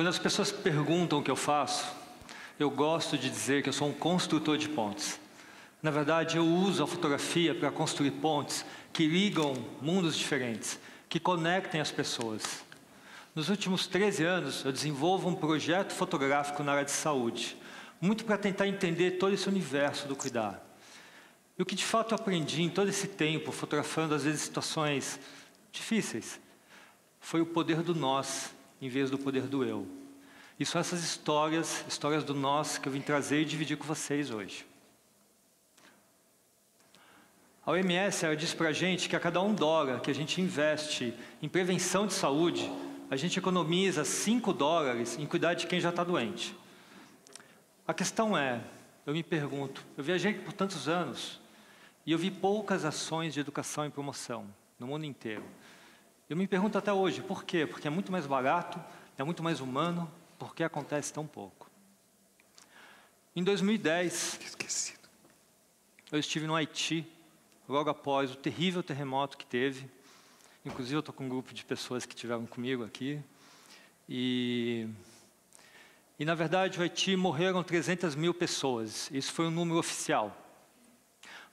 Quando as pessoas perguntam o que eu faço, eu gosto de dizer que eu sou um construtor de pontes. Na verdade, eu uso a fotografia para construir pontes que ligam mundos diferentes, que conectem as pessoas. Nos últimos 13 anos, eu desenvolvo um projeto fotográfico na área de saúde, muito para tentar entender todo esse universo do cuidar. E o que de fato eu aprendi em todo esse tempo, fotografando às vezes situações difíceis, foi o poder do nós, em vez do poder do eu. E são essas histórias do nós, que eu vim trazer e dividir com vocês hoje. A OMS ela diz para a gente que a cada $1 que a gente investe em prevenção de saúde, a gente economiza $5 em cuidar de quem já está doente. A questão é, eu me pergunto, eu viajei por tantos anos e eu vi poucas ações de educação e promoção no mundo inteiro. Eu me pergunto até hoje, por quê? Porque é muito mais barato, é muito mais humano, por que acontece tão pouco? Em 2010, eu estive no Haiti, logo após o terrível terremoto que teve. Inclusive, eu estou com um grupo de pessoas que estiveram comigo aqui. E na verdade, no Haiti morreram 300 mil pessoas. Isso foi um número oficial.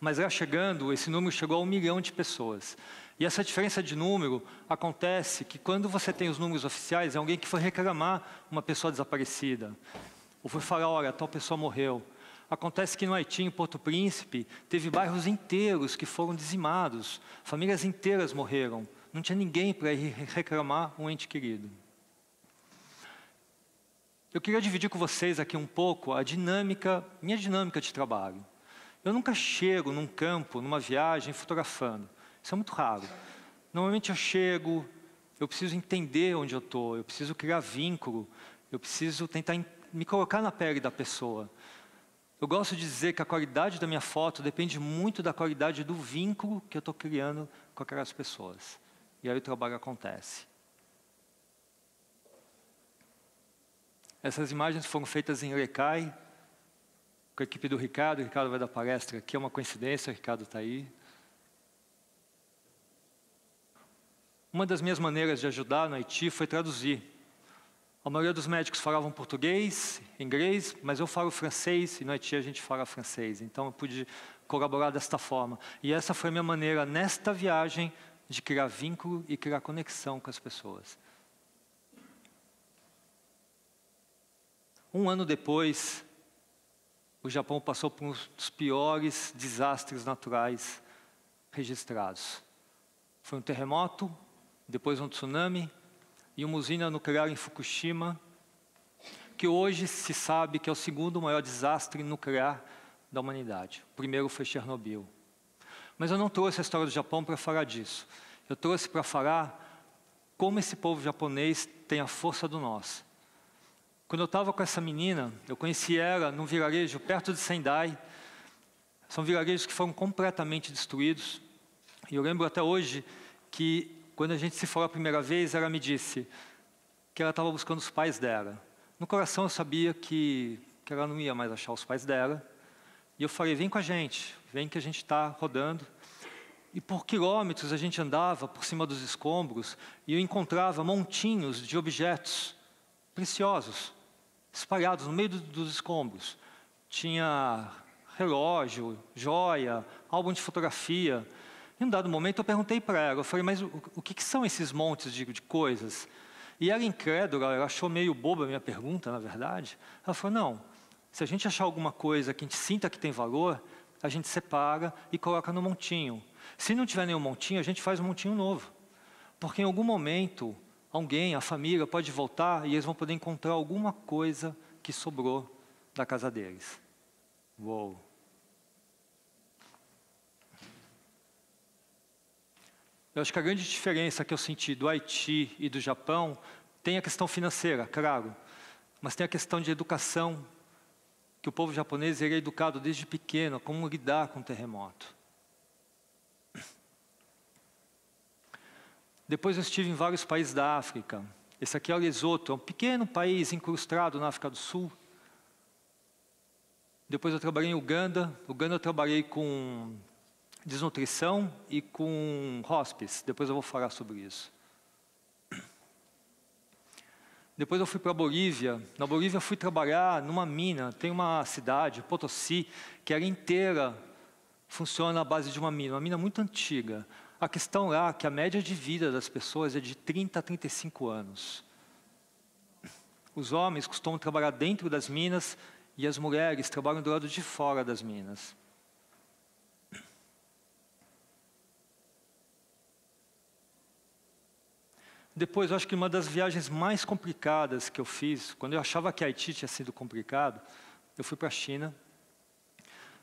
Mas lá chegando, esse número chegou a 1 milhão de pessoas. E essa diferença de número acontece que quando você tem os números oficiais, é alguém que foi reclamar uma pessoa desaparecida. Ou foi falar, olha, tal pessoa morreu. Acontece que no Haiti, em Porto Príncipe, teve bairros inteiros que foram dizimados. Famílias inteiras morreram. Não tinha ninguém para ir reclamar um ente querido. Eu queria dividir com vocês aqui um pouco a minha dinâmica de trabalho. Eu nunca chego num campo, numa viagem, fotografando. Isso é muito raro. Normalmente eu chego, eu preciso entender onde eu estou, eu preciso criar vínculo, eu preciso tentar me colocar na pele da pessoa. Eu gosto de dizer que a qualidade da minha foto depende muito da qualidade do vínculo que eu estou criando com aquelas pessoas. E aí o trabalho acontece. Essas imagens foram feitas em Lecai, com a equipe do Ricardo. O Ricardo vai dar palestra aqui, é uma coincidência, o Ricardo está aí. Uma das minhas maneiras de ajudar no Haiti foi traduzir. A maioria dos médicos falavam português, inglês, mas eu falo francês, e no Haiti a gente fala francês. Então eu pude colaborar desta forma. E essa foi a minha maneira, nesta viagem, de criar vínculo e criar conexão com as pessoas. Um ano depois, o Japão passou por um dos piores desastres naturais registrados. Foi um terremoto, depois um tsunami, e uma usina nuclear em Fukushima, que hoje se sabe que é o segundo maior desastre nuclear da humanidade. O primeiro foi Chernobyl. Mas eu não trouxe a história do Japão para falar disso. Eu trouxe para falar como esse povo japonês tem a força do nós. Quando eu estava com essa menina, eu conheci ela num vilarejo perto de Sendai. São vilarejos que foram completamente destruídos. E eu lembro até hoje que, quando a gente se falou a primeira vez, ela me disse que ela estava buscando os pais dela. No coração eu sabia que ela não ia mais achar os pais dela. E eu falei, vem com a gente, vem que a gente está rodando. E por quilômetros a gente andava por cima dos escombros e eu encontrava montinhos de objetos preciosos, espalhados no meio dos escombros. Tinha relógio, joia, álbum de fotografia. Em um dado momento eu perguntei para ela, eu falei, mas o que são esses montes de coisas? E ela, incrédula, ela achou meio boba a minha pergunta, na verdade. Ela falou, não, se a gente achar alguma coisa que a gente sinta que tem valor, a gente separa e coloca no montinho. Se não tiver nenhum montinho, a gente faz um montinho novo. Porque em algum momento, alguém, a família, pode voltar e eles vão poder encontrar alguma coisa que sobrou da casa deles. Uou! Eu acho que a grande diferença que eu senti do Haiti e do Japão tem a questão financeira, claro, mas tem a questão de educação, que o povo japonês ele é educado desde pequeno a como lidar com o terremoto. Depois eu estive em vários países da África. Esse aqui é o Lesoto, é um pequeno país incrustado na África do Sul. Depois eu trabalhei em Uganda. Uganda eu trabalhei com desnutrição e com hospice. Depois eu vou falar sobre isso. Depois eu fui para a Bolívia. Na Bolívia eu fui trabalhar numa mina. Tem uma cidade, Potosí, que era inteira, funciona à base de uma mina muito antiga. A questão lá é que a média de vida das pessoas é de 30 a 35 anos. Os homens costumam trabalhar dentro das minas e as mulheres trabalham do lado de fora das minas. Depois, eu acho que uma das viagens mais complicadas que eu fiz, quando eu achava que Haiti tinha sido complicado, eu fui para a China.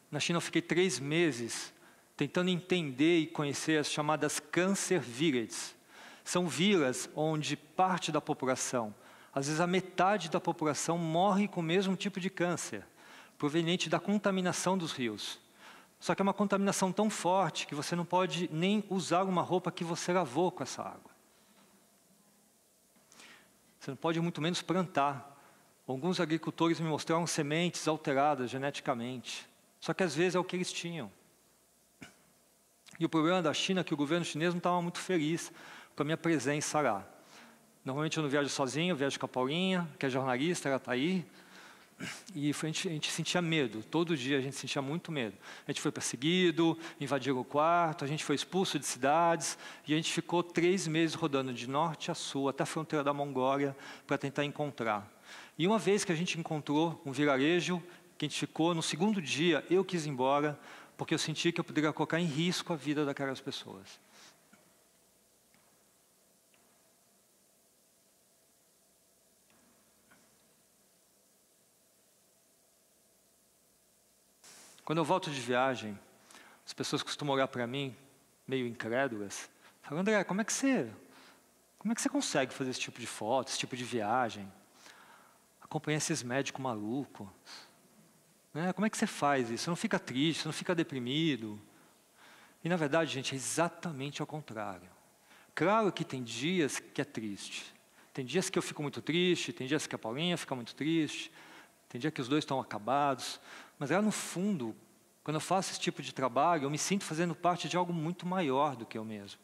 Na China eu fiquei 3 meses tentando entender e conhecer as chamadas Cancer Villages. São vilas onde parte da população, às vezes a metade da população, morre com o mesmo tipo de câncer, proveniente da contaminação dos rios. Só que é uma contaminação tão forte que você não pode nem usar uma roupa que você lavou com essa água. Você não pode muito menos plantar. Alguns agricultores me mostraram sementes alteradas geneticamente. Só que às vezes é o que eles tinham. E o problema da China é que o governo chinês não estava muito feliz com a minha presença lá. Normalmente eu não viajo sozinho, eu viajo com a Paulinha, que é jornalista, ela está aí. E a gente sentia medo, todo dia a gente sentia muito medo. A gente foi perseguido, invadiram o quarto, a gente foi expulso de cidades, e a gente ficou 3 meses rodando de norte a sul, até a fronteira da Mongólia, para tentar encontrar. E uma vez que a gente encontrou um vilarejo, que a gente ficou, no segundo dia eu quis ir embora, porque eu senti que eu poderia colocar em risco a vida daquelas pessoas. Quando eu volto de viagem, as pessoas costumam olhar para mim, meio incrédulas, falando: André, como é que você consegue fazer esse tipo de foto, esse tipo de viagem? Acompanhar esses médicos malucos. Né? Como é que você faz isso? Você não fica triste, você não fica deprimido? E na verdade, gente, é exatamente ao contrário. Claro que tem dias que é triste. Tem dias que eu fico muito triste, tem dias que a Paulinha fica muito triste, tem dia que os dois estão acabados. Mas lá no fundo, quando eu faço esse tipo de trabalho, eu me sinto fazendo parte de algo muito maior do que eu mesmo.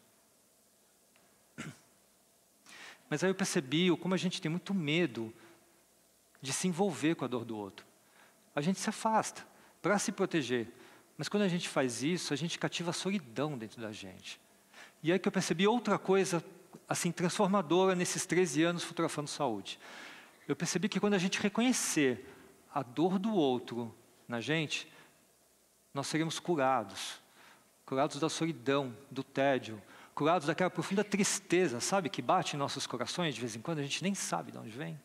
Mas aí eu percebi como a gente tem muito medo de se envolver com a dor do outro. A gente se afasta para se proteger. Mas quando a gente faz isso, a gente cativa a solidão dentro da gente. E aí que eu percebi outra coisa assim transformadora nesses 13 anos fotografando saúde. Eu percebi que quando a gente reconhecer a dor do outro na gente, nós seremos curados. Curados da solidão, do tédio, curados daquela profunda tristeza, sabe, que bate em nossos corações de vez em quando, a gente nem sabe de onde vem.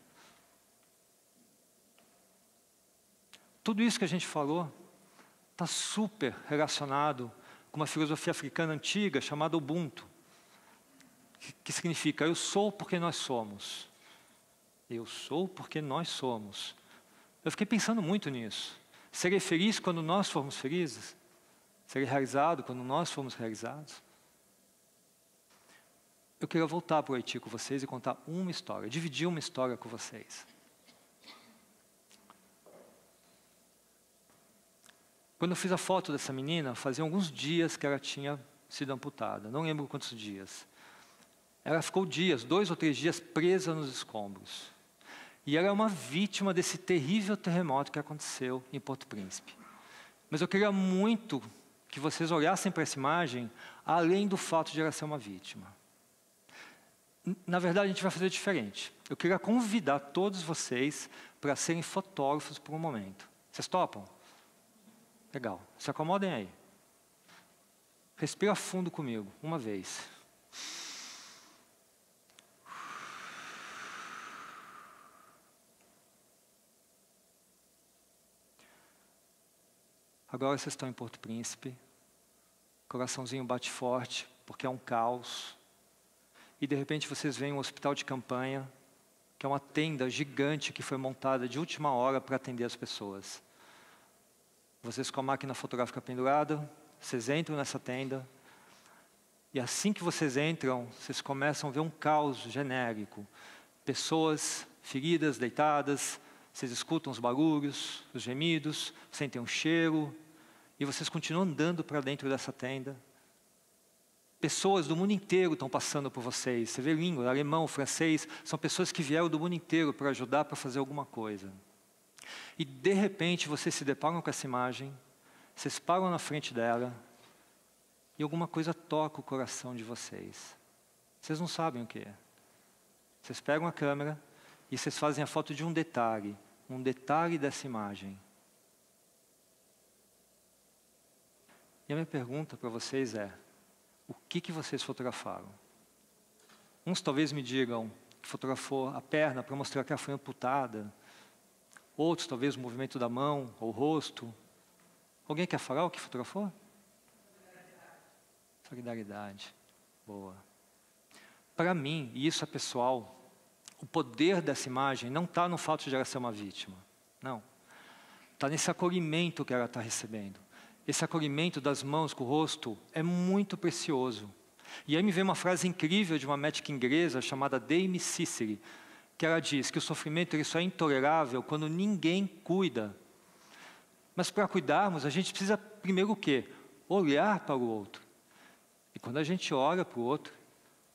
Tudo isso que a gente falou está super relacionado com uma filosofia africana antiga chamada Ubuntu, que significa: eu sou porque nós somos. Eu sou porque nós somos. Eu fiquei pensando muito nisso. Serei feliz quando nós formos felizes? Serei realizado quando nós formos realizados? Eu queria voltar para o Haiti com vocês e contar uma história, dividir uma história com vocês. Quando eu fiz a foto dessa menina, fazia alguns dias que ela tinha sido amputada, não lembro quantos dias. Ela ficou dias, 2 ou 3 dias, presa nos escombros. E ela é uma vítima desse terrível terremoto que aconteceu em Porto Príncipe. Mas eu queria muito que vocês olhassem para essa imagem, além do fato de ela ser uma vítima. Na verdade, a gente vai fazer diferente. Eu queria convidar todos vocês para serem fotógrafos por um momento. Vocês topam? Legal. Se acomodem aí. Respira fundo comigo, uma vez. Agora vocês estão em Porto Príncipe, coraçãozinho bate forte, porque é um caos. E de repente vocês veem um hospital de campanha, que é uma tenda gigante que foi montada de última hora para atender as pessoas. Vocês com a máquina fotográfica pendurada, vocês entram nessa tenda, e assim que vocês entram, vocês começam a ver um caos genérico. Pessoas feridas, deitadas, vocês escutam os barulhos, os gemidos, sentem um cheiro, e vocês continuam andando para dentro dessa tenda. Pessoas do mundo inteiro estão passando por vocês. Você vê língua, alemão, francês, são pessoas que vieram do mundo inteiro para ajudar, para fazer alguma coisa. E de repente vocês se deparam com essa imagem, vocês param na frente dela e alguma coisa toca o coração de vocês. Vocês não sabem o que é. Vocês pegam a câmera e vocês fazem a foto de um detalhe dessa imagem. E a minha pergunta para vocês é: o que vocês fotografaram? Uns talvez me digam que fotografou a perna para mostrar que ela foi amputada. Outros talvez o movimento da mão ou o rosto. Alguém quer falar o que fotografou? Solidariedade. Boa. Para mim, e isso é pessoal, o poder dessa imagem não está no fato de ela ser uma vítima. Não. Está nesse acolhimento que ela está recebendo. Esse acolhimento das mãos com o rosto é muito precioso. E aí me vem uma frase incrível de uma médica inglesa chamada Dame Cicely, que ela diz que o sofrimento ele só é intolerável quando ninguém cuida. Mas para cuidarmos, a gente precisa primeiro o quê? Olhar para o outro. E quando a gente olha para o outro,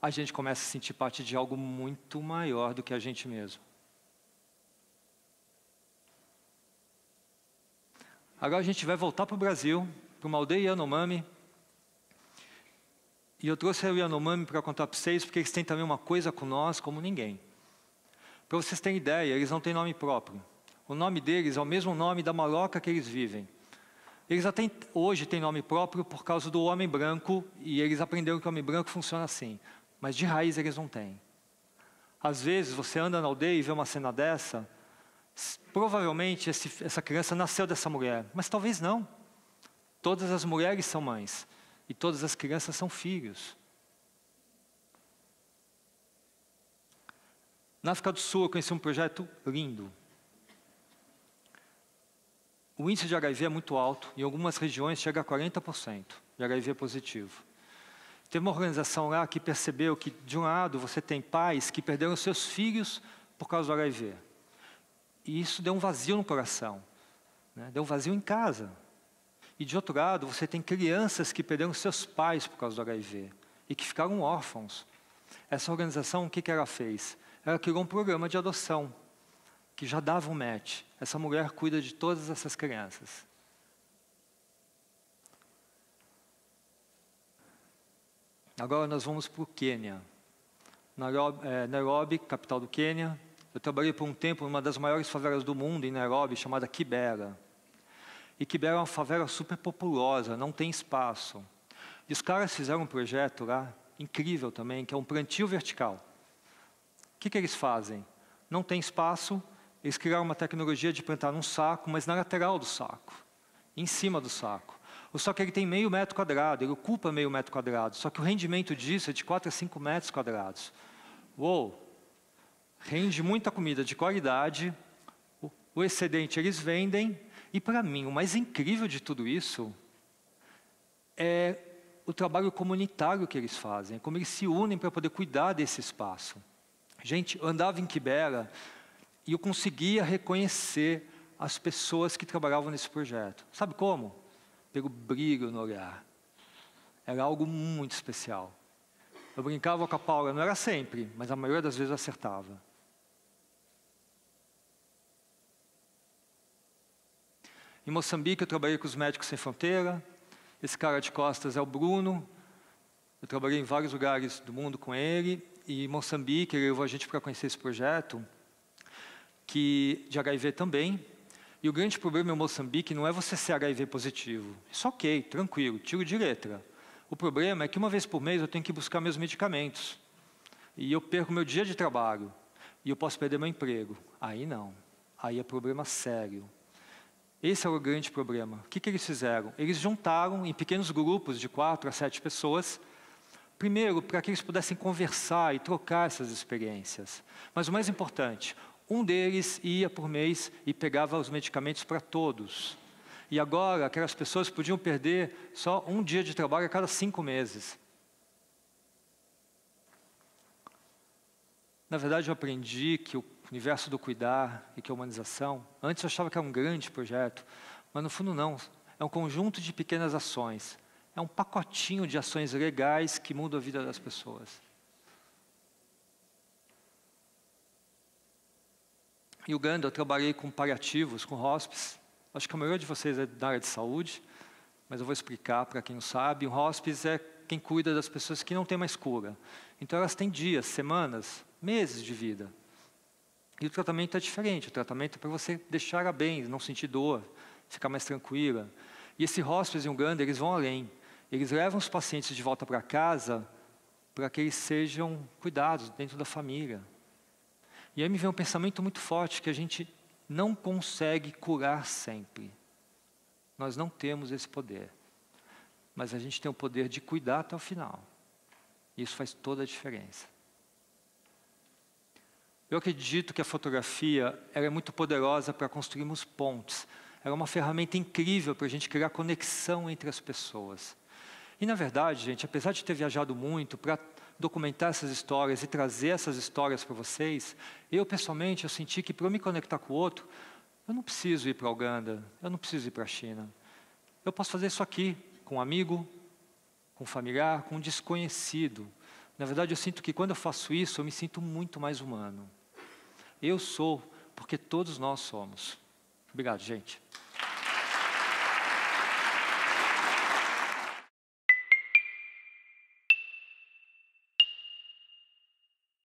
a gente começa a sentir parte de algo muito maior do que a gente mesmo. Agora a gente vai voltar para o Brasil, para uma aldeia Yanomami. E eu trouxe o Yanomami para contar para vocês, porque eles têm também uma coisa com nós como ninguém. Para vocês terem ideia, eles não têm nome próprio. O nome deles é o mesmo nome da maloca que eles vivem. Eles até hoje têm nome próprio por causa do homem branco, e eles aprenderam que o homem branco funciona assim. Mas de raiz eles não têm. Às vezes você anda na aldeia e vê uma cena dessa, provavelmente essa criança nasceu dessa mulher, mas talvez não. Todas as mulheres são mães, e todas as crianças são filhos. Na África do Sul eu conheci um projeto lindo. O índice de HIV é muito alto, em algumas regiões chega a 40% de HIV positivo. Teve uma organização lá que percebeu que, de um lado, você tem pais que perderam seus filhos por causa do HIV. E isso deu um vazio no coração, né? Deu um vazio em casa. E, de outro lado, você tem crianças que perderam seus pais por causa do HIV e que ficaram órfãos. Essa organização, o que ela fez? Ela criou um programa de adoção, que já dava um match. Essa mulher cuida de todas essas crianças. Agora nós vamos para o Quênia. Nairobi, capital do Quênia. Eu trabalhei por um tempo numa das maiores favelas do mundo, em Nairobi, chamada Kibera. E Kibera é uma favela super populosa, não tem espaço. E os caras fizeram um projeto lá, incrível também, que é um plantio vertical. O que eles fazem? Não tem espaço, eles criaram uma tecnologia de plantar num saco, mas na lateral do saco, em cima do saco. Só que ele tem meio metro quadrado, ele ocupa meio metro quadrado, só que o rendimento disso é de 4 a 5 metros quadrados. Uou! Rende muita comida de qualidade, o excedente eles vendem, e para mim o mais incrível de tudo isso é o trabalho comunitário que eles fazem, como eles se unem para poder cuidar desse espaço. Gente, eu andava em Kibera e eu conseguia reconhecer as pessoas que trabalhavam nesse projeto. Sabe como? Pelo brilho no olhar. Era algo muito especial. Eu brincava com a Paula, não era sempre, mas a maioria das vezes eu acertava. Em Moçambique eu trabalhei com os Médicos Sem Fronteira. Esse cara de costas é o Bruno. Eu trabalhei em vários lugares do mundo com ele. E em Moçambique ele levou a gente para conhecer esse projeto, que de HIV também. E o grande problema em Moçambique não é você ser HIV positivo. Isso ok, tranquilo, tiro de letra. O problema é que uma vez por mês eu tenho que buscar meus medicamentos. E eu perco meu dia de trabalho. E eu posso perder meu emprego. Aí não. Aí é problema sério. Esse é o grande problema. O que eles fizeram? Eles juntaram em pequenos grupos de 4 a 7 pessoas, primeiro, para que eles pudessem conversar e trocar essas experiências. Mas o mais importante, um deles ia por mês e pegava os medicamentos para todos. E agora, aquelas pessoas podiam perder só um dia de trabalho a cada 5 meses. Na verdade, eu aprendi que o universo do cuidar e que a humanização, antes eu achava que era um grande projeto, mas no fundo não, é um conjunto de pequenas ações É um pacotinho de ações legais que mudam a vida das pessoas. Em Uganda, eu trabalhei com paliativos, com hospice. Acho que a maioria de vocês é da área de saúde, mas eu vou explicar para quem não sabe. Um hospice é quem cuida das pessoas que não têm mais cura. Então, elas têm dias, semanas, meses de vida. E o tratamento é diferente. O tratamento é para você deixar ela bem, não sentir dor, ficar mais tranquila. E esse hospice em Uganda, eles vão além. Eles levam os pacientes de volta para casa para que eles sejam cuidados dentro da família. E aí me vem um pensamento muito forte que a gente não consegue curar sempre. Nós não temos esse poder. Mas a gente tem o poder de cuidar até o final. E isso faz toda a diferença. Eu acredito que a fotografia ela é muito poderosa para construirmos pontes. Ela é uma ferramenta incrível para a gente criar conexão entre as pessoas. E na verdade, gente, apesar de ter viajado muito para documentar essas histórias e trazer essas histórias para vocês, eu pessoalmente, eu senti que para eu me conectar com o outro, eu não preciso ir para a Uganda, eu não preciso ir para a China. Eu posso fazer isso aqui, com um amigo, com um familiar, com um desconhecido. Na verdade, eu sinto que quando eu faço isso, eu me sinto muito mais humano. Eu sou, porque todos nós somos. Obrigado, gente.